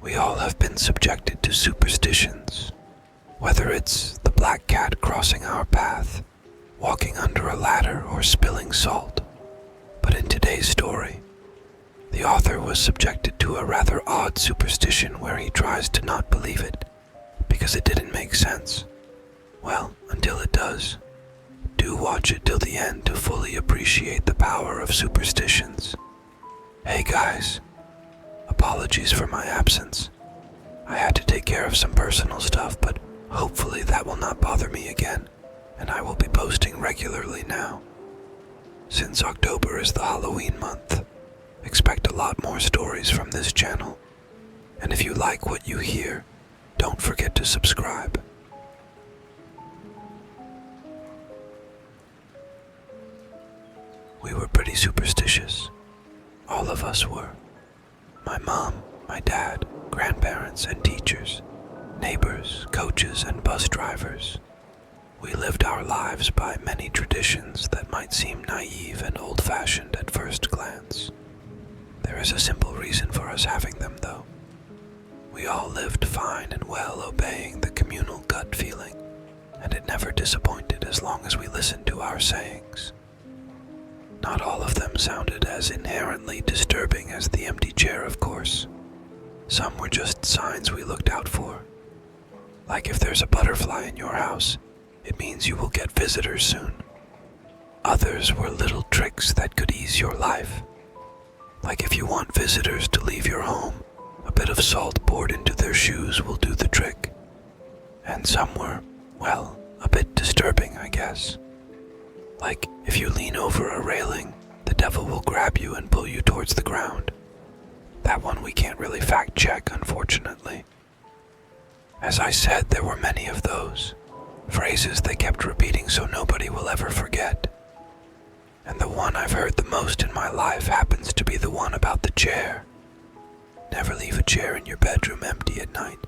We all have been subjected to superstitions, whether it's the black cat crossing our path, walking under a ladder, or spilling salt. But in today's story, the author was subjected to a rather odd superstition where he tries to not believe it because it didn't make sense. Well, until it does. Do watch it till the end to fully appreciate the power of superstitions. Hey guys, apologies for my absence. I had to take care of some personal stuff, but hopefully that will not bother me again, and I will be posting regularly now. Since October is the Halloween month, expect a lot more stories from this channel. And if you like what you hear, don't forget to subscribe. We were pretty superstitious. All of us were. My mom, my dad, grandparents and teachers, neighbors, coaches and bus drivers. We lived our lives by many traditions that might seem naive and old-fashioned at first glance. There is a simple reason for us having them, though. We all lived fine and well obeying the communal gut feeling, and it never disappointed as long as we listened to our sayings. Not all of them sounded as inherently disturbing as the empty chair, of course. Some were just signs we looked out for. Like if there's a butterfly in your house, it means you will get visitors soon. Others were little tricks that could ease your life. Like if you want visitors to leave your home, a bit of salt poured into their shoes will do the trick. And some were, well, a bit disturbing, I guess. Like, if you lean over a railing, the devil will grab you and pull you towards the ground. That one we can't really fact check, unfortunately. As I said, there were many of those. Phrases they kept repeating so nobody will ever forget. And the one I've heard the most in my life happens to be the one about the chair. Never leave a chair in your bedroom empty at night.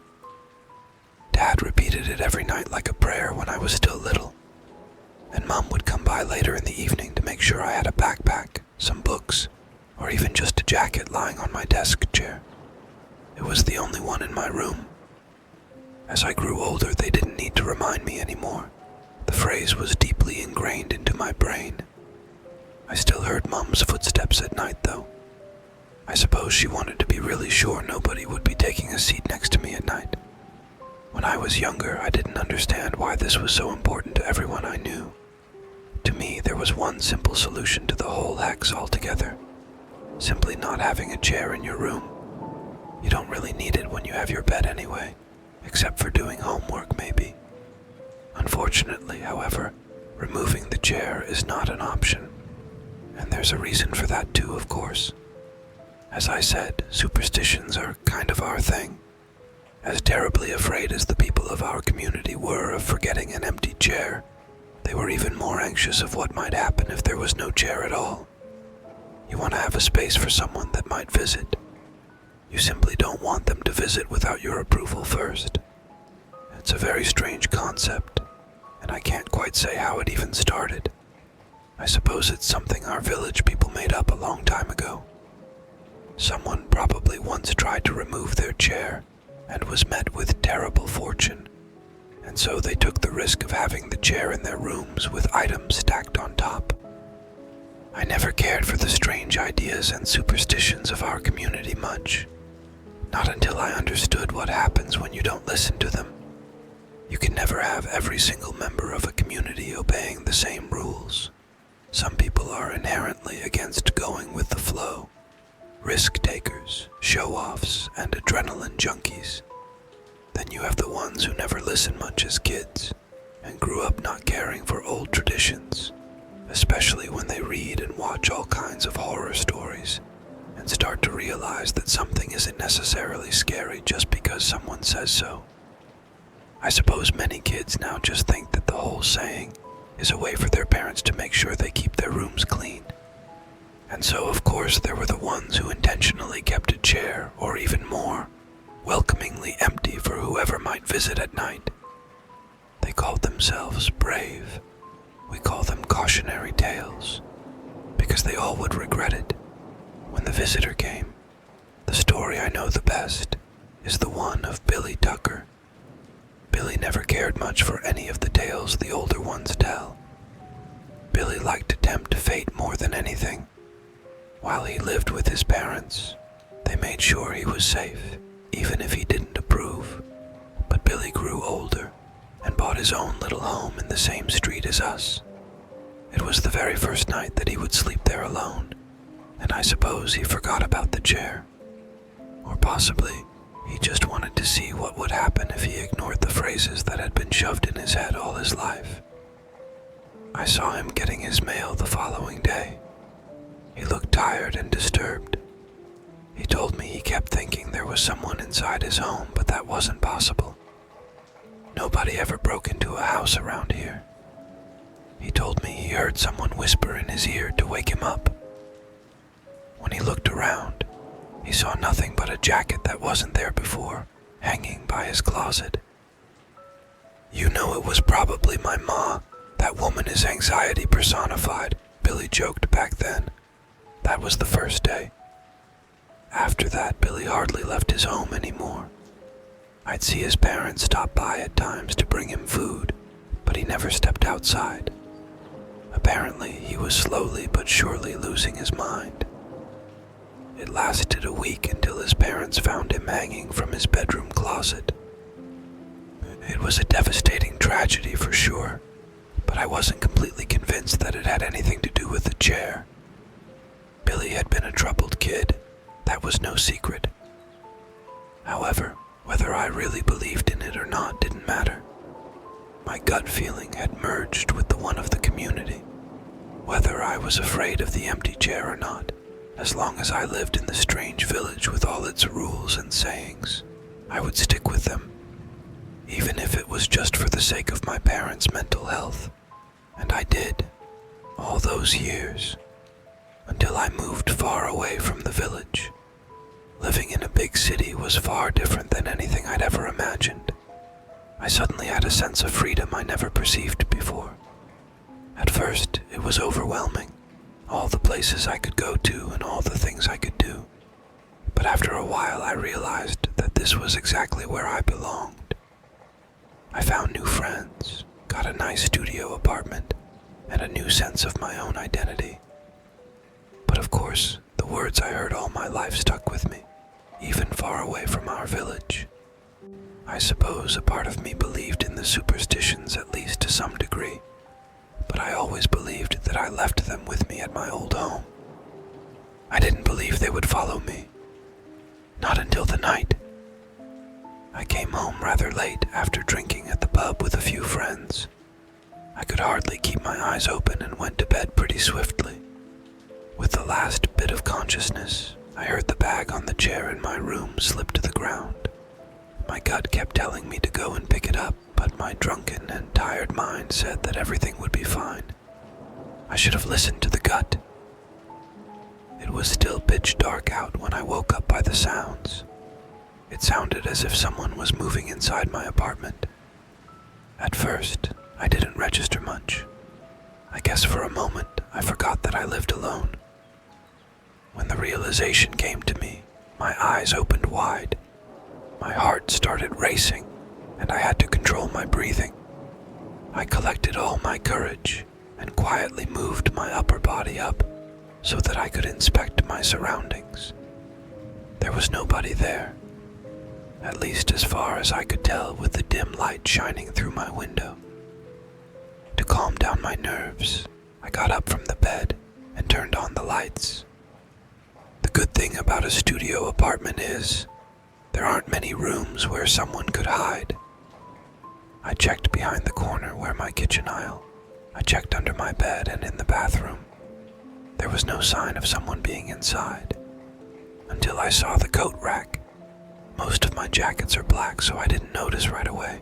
Dad repeated it every night like a prayer when I was still little. And Mom would come by later in the evening to make sure I had a backpack, some books, or even just a jacket lying on my desk chair. It was the only one in my room. As I grew older, they didn't need to remind me anymore. The phrase was deeply ingrained into my brain. I still heard Mom's footsteps at night, though. I suppose she wanted to be really sure nobody would be taking a seat next to me at night. When I was younger, I didn't understand why this was so important to everyone I knew. To me, there was one simple solution to the whole hex altogether. Simply not having a chair in your room. You don't really need it when you have your bed anyway, except for doing homework maybe. Unfortunately, however, removing the chair is not an option. And there's a reason for that too, of course. As I said, superstitions are kind of our thing. As terribly afraid as the people of our community were of forgetting an empty chair, they were even more anxious of what might happen if there was no chair at all. You want to have a space for someone that might visit. You simply don't want them to visit without your approval first. It's a very strange concept, and I can't quite say how it even started. I suppose it's something our village people made up a long time ago. Someone probably once tried to remove their chair and was met with terrible fortune, and so they took the risk of having the chair in their rooms with items stacked on top. I never cared for the strange ideas and superstitions of our community much. Not until I understood what happens when you don't listen to them. You can never have every single member of a community obeying the same rules. Some people are inherently against going with the flow. Risk takers, show-offs, and adrenaline junkies. Then you have the ones who never listen much as kids and grew up not caring for old traditions, especially when they read and watch all kinds of horror stories and start to realize that something isn't necessarily scary just because someone says so. I suppose many kids now just think that the whole saying is a way for their parents to make sure they keep their rooms clean. And so, of course, there were the ones who intentionally kept a chair, or even more, welcomingly empty for whoever might visit at night. They called themselves brave. We call them cautionary tales, because they all would regret it when the visitor came. The story I know the best is the one of Billy Tucker. Billy never cared much for any of the tales the older ones tell. Billy liked to tempt fate more than anything. While he lived with his parents, they made sure he was safe, even if he didn't approve. But Billy grew older and bought his own little home in the same street as us. It was the very first night that he would sleep there alone, and I suppose he forgot about the chair. Or possibly, he just wanted to see what would happen if he ignored the phrases that had been shoved in his head all his life. I saw him getting his mail the following day. He looked tired and disturbed. He told me he kept thinking there was someone inside his home, but that wasn't possible. Nobody ever broke into a house around here. He told me he heard someone whisper in his ear to wake him up. When he looked around, he saw nothing but a jacket that wasn't there before, hanging by his closet. "You know it was probably my ma. That woman is anxiety personified," Billy joked back then. That was the first day. After that, Billy hardly left his home anymore. I'd see his parents stop by at times to bring him food, but he never stepped outside. Apparently, he was slowly but surely losing his mind. It lasted a week until his parents found him hanging from his bedroom closet. It was a devastating tragedy for sure, but I wasn't completely convinced that it had anything to do with the chair. Billy had been a troubled kid. That was no secret. However, whether I really believed in it or not didn't matter. My gut feeling had merged with the one of the community. Whether I was afraid of the empty chair or not, as long as I lived in the strange village with all its rules and sayings, I would stick with them, even if it was just for the sake of my parents' mental health. And I did, all those years, until I moved far away from the village. Living in a big city was far different than anything I'd ever imagined. I suddenly had a sense of freedom I never perceived before. At first, it was overwhelming, all the places I could go to and all the things I could do. But after a while, I realized that this was exactly where I belonged. I found new friends, got a nice studio apartment, and a new sense of my own identity. But of course, the words I heard all my life stuck with me, even far away from our village. I suppose a part of me believed in the superstitions at least to some degree, but I always believed that I left them with me at my old home. I didn't believe they would follow me. Not until the night. I came home rather late after drinking at the pub with a few friends. I could hardly keep my eyes open and went to bed pretty swiftly. With the last bit of consciousness, I heard the bag on the chair in my room slip to the ground. My gut kept telling me to go and pick it up, but my drunken and tired mind said that everything would be fine. I should have listened to the gut. It was still pitch dark out when I woke up by the sounds. It sounded as if someone was moving inside my apartment. At first, I didn't register much. I guess for a moment, I forgot that I lived alone. When the realization came to me, my eyes opened wide. My heart started racing, and I had to control my breathing. I collected all my courage and quietly moved my upper body up so that I could inspect my surroundings. There was nobody there, at least as far as I could tell with the dim light shining through my window. To calm down my nerves, I got up from the bed and turned on the lights. The good thing about a studio apartment is there aren't many rooms where someone could hide. I checked behind the corner where my kitchen aisle. I checked under my bed and in the bathroom. There was no sign of someone being inside, until I saw the coat rack. Most of my jackets are black, so I didn't notice right away,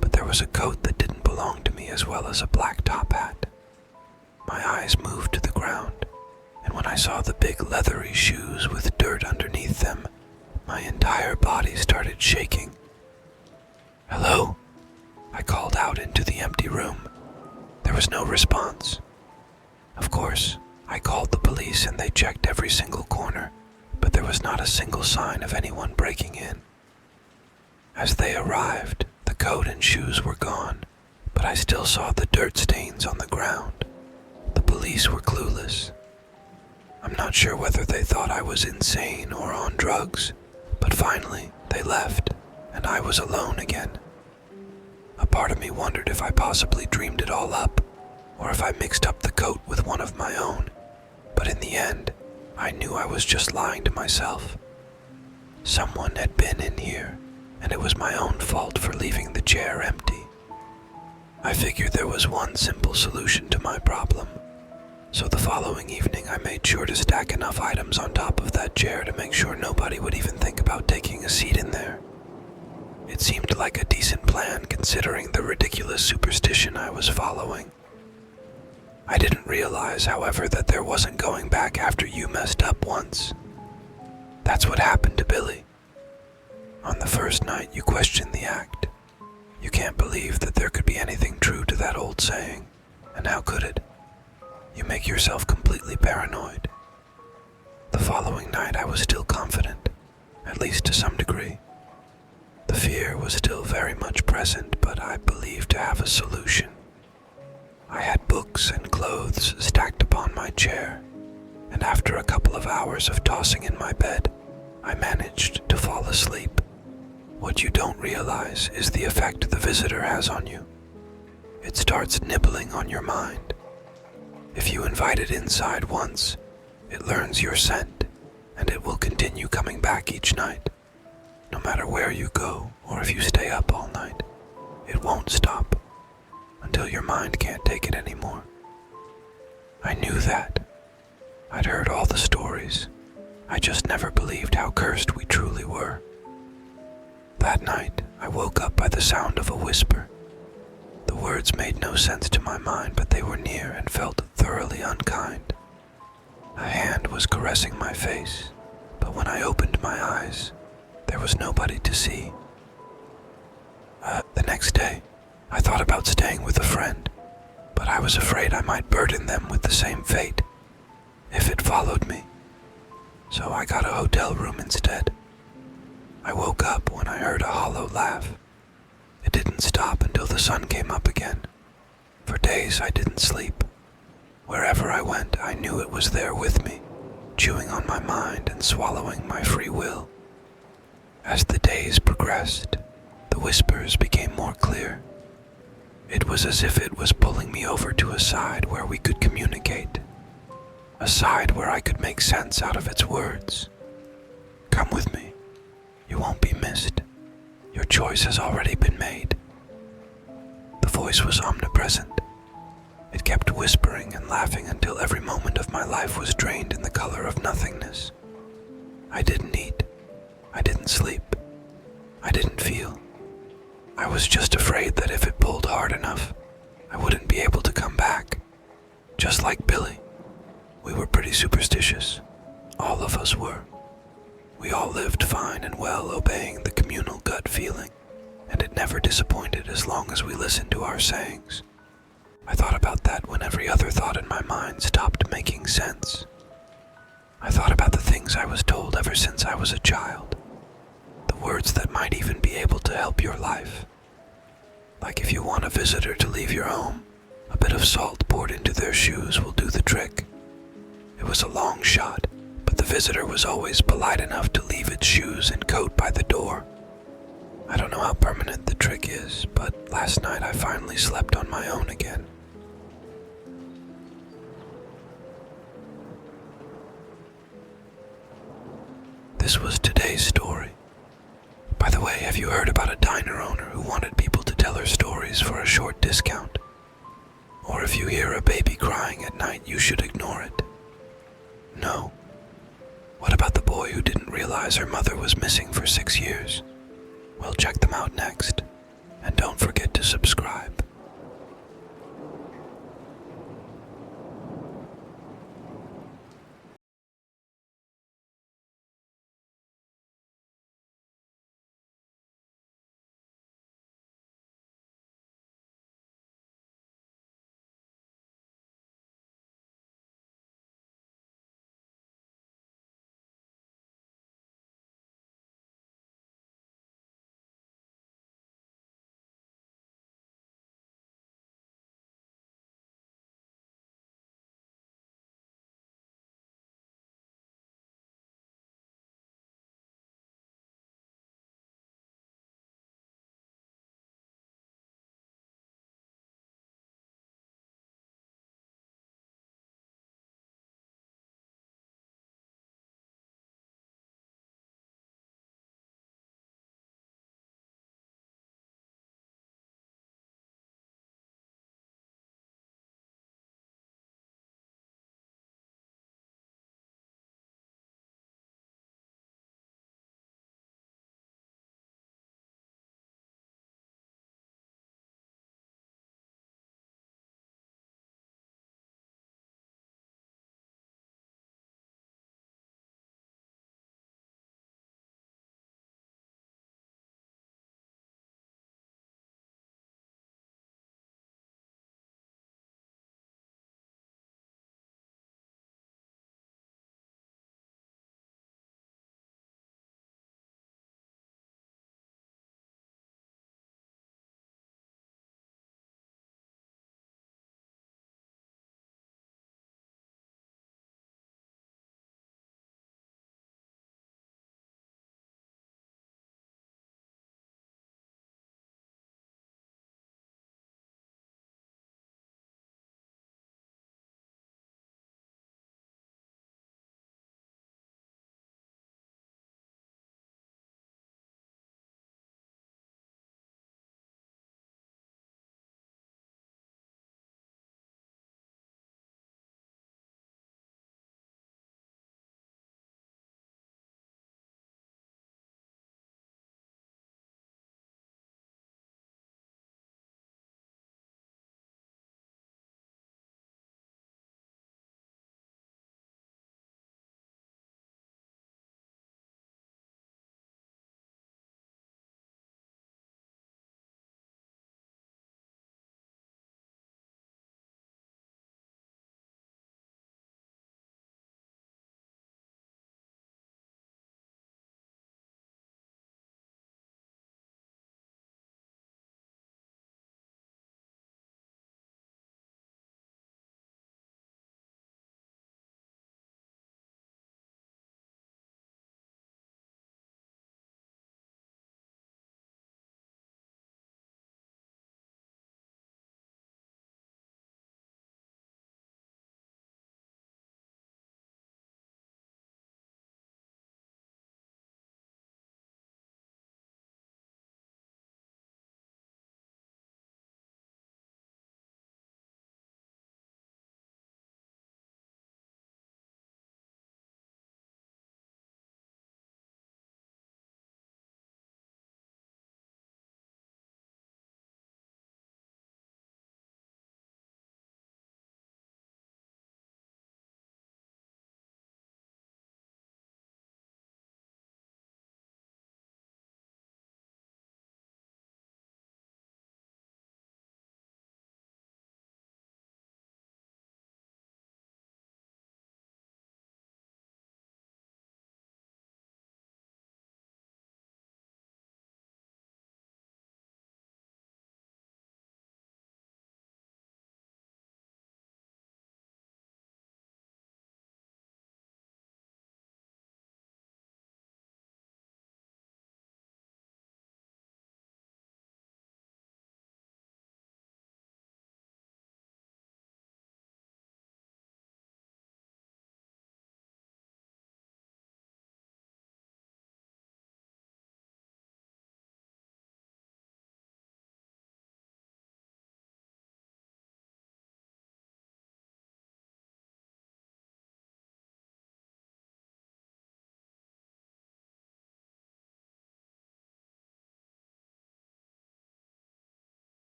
but there was a coat that didn't belong to me as well as a black top hat. My eyes moved to the ground, and when I saw the big leathery shoes with dirt underneath them, my entire body started shaking. "Hello?" I called out into the empty room. There was no response. Of course, I called the police and they checked every single corner, but there was not a single sign of anyone breaking in. As they arrived, the coat and shoes were gone, but I still saw the dirt stains on the ground. The police were clueless. I'm not sure whether they thought I was insane or on drugs, but finally they left, and I was alone again. A part of me wondered if I possibly dreamed it all up, or if I mixed up the coat with one of my own, but in the end, I knew I was just lying to myself. Someone had been in here, and it was my own fault for leaving the chair empty. I figured there was one simple solution to my problem, so the following evening I made sure to stack enough items on top of that chair to make sure nobody would even think about taking a seat in there. It seemed like a decent plan considering the ridiculous superstition I was following. I didn't realize, however, that there wasn't going back after you messed up once. That's what happened to Billy. On the first night, you questioned the act. You can't believe that there could be anything true to that old saying, and how could it? You make yourself completely paranoid. The following night, I was still confident, at least to some degree. The fear was still very much present, but I believed to have a solution. I had books and clothes stacked upon my chair, and after a couple of hours of tossing in my bed, I managed to fall asleep. What you don't realize is the effect the visitor has on you. It starts nibbling on your mind. If you invite it inside once, it learns your scent, and it will continue coming back each night. No matter where you go, or if you stay up all night, it won't stop until your mind can't take it anymore. I knew that. I'd heard all the stories. I just never believed how cursed we truly were. That night, I woke up by the sound of a whisper. The words made no sense to my mind, but they were near and felt thoroughly unkind. A hand was caressing my face, but when I opened my eyes, there was nobody to see. The next day, I thought about staying with a friend, but I was afraid I might burden them with the same fate if it followed me. So I got a hotel room instead. I woke up when I heard a hollow laugh. It didn't stop until the sun came up again. For days I didn't sleep. Wherever I went, I knew it was there with me, chewing on my mind and swallowing my free will. As the days progressed, the whispers became more clear. It was as if it was pulling me over to a side where we could communicate. A side where I could make sense out of its words. Come with me. You won't be missed. Your choice has already been made. The voice was omnipresent. It kept whispering and laughing until every moment of my life was drained in the color of nothingness. I didn't eat. I didn't sleep. I didn't feel. I was just afraid that if it pulled hard enough, I wouldn't be able to come back. Just like Billy. We were pretty superstitious. All of us were. We all lived fine and well, obeying the communal gut feeling, and it never disappointed as long as we listened to our sayings. I thought about that when every other thought in my mind stopped making sense. I thought about the things I was told ever since I was a child. The words that might even be able to help your life. Like if you want a visitor to leave your home, a bit of salt poured into their shoes will do the trick. It was a long shot, but the visitor was always polite enough to leave its shoes and coat by the door. I don't know how permanent the trick is, but last night I finally slept on my own again. This was today's story. By the way, have you heard about a diner owner who wanted people to tell her stories for a short discount? Or if you hear a baby crying at night, you should ignore it. No. What about the boy who didn't realize her mother was missing for 6 years? Well, check them out next, and don't forget to subscribe.